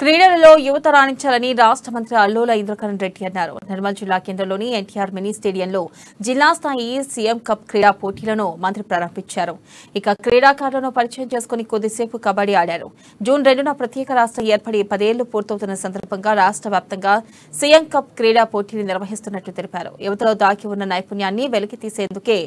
క్రీడలలో యువత రాణించాలని రాష్ట్ర మంత్రి అల్లోల ఇంద్రకరణ్ రెడ్డి అన్నారు. నిర్మల్ జిల్లా కేంద్రంలోని ఎన్టీఆర్ మినీ స్టేడియంలో జిల్లా స్థాయి సీఎం కప్ క్రీడా పోటీలను మంత్రి ప్రారంభించారు. ఇక క్రీడాకారులను పరిచయం చేసుకుని కొద్దిసేపు కబడ్డీ ఆడారు. జూన్ 2న ప్రత్యేక రాష్ట్రం ఏర్పడి 10 ఏళ్లు పూర్తవుతున్న సందర్భంగా రాష్ట్ర వ్యాప్తంగా సీఎం కప్ క్రీడా పోటీలు నిర్వహిస్తున్నట్లు తెలిపారు. యువతలో దాగి ఉన్న నైపుణ్యాన్ని వెలికి తీసేందుకే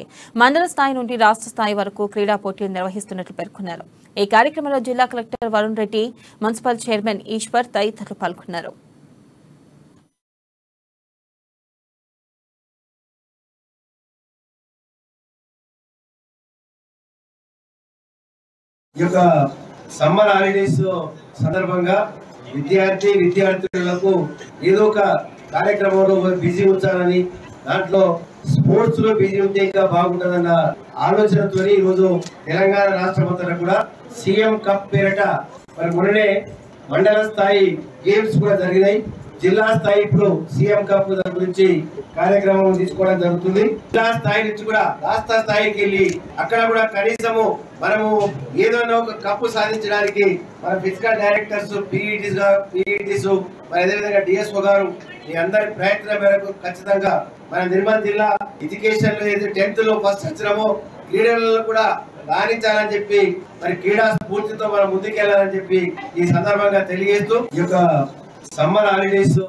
మండల స్థాయి నుండి రాష్ట్ర స్థాయి వరకు క్రీడా పోటీలు నిర్వహిస్తున్నట్లు పేర్కొన్నారు. ఈ కార్యక్రమంలో జిల్లా collector Varun Reddy, municipal chairman Eshwar తదితరులు పాల్గొన్నారు. ఈ యొక్క సమ్మర్ హాలిడేస్ సందర్భంగా విద్యార్థులకు ఏదో ఒక కార్యక్రమంలో బిజీ ఉంచాలని, దాంట్లో స్పోర్ట్స్ లో బిజీ ఉంటే ఇంకా బాగుంటుందన్న ఆలోచనతో ఈరోజు తెలంగాణ రాష్ట్రం అంతా కూడా సీఎం కప్ పేరిట మరి మొన్ననే మండల స్థాయి గేమ్స్ కూడా జరిగినాయి. జిల్లా స్థాయి ఇప్పుడు సీఎం కప్ గురించి కార్యక్రమం తీసుకోవడం జరుగుతుంది. జిల్లా స్థాయి నుంచి కూడా రాష్ట్ర స్థాయికి వెళ్ళి అక్కడ కూడా కనీసము మనము ఏదైనా ఒక కప్పు సాధించడానికి మన ఫిజికల్ డైరెక్టర్స్, పీఈటీస్ మరి అదేవిధంగా డిఎస్ఓ గారు మీ అందరి ప్రయత్నం మేరకు ఖచ్చితంగా మన నిర్మల్ జిల్లా ఎడ్యుకేషన్ లో ఏదైతే 10th లో ఫస్ట్ వచ్చినామో క్రీడలలో కూడా రాణించాలని చెప్పి మరి క్రీడా స్ఫూర్తితో మనం ముందుకెళ్లాలని చెప్పి ఈ సందర్భంగా తెలియజేస్తూ ఈ యొక్క సమ్మర్ హాలిడేస్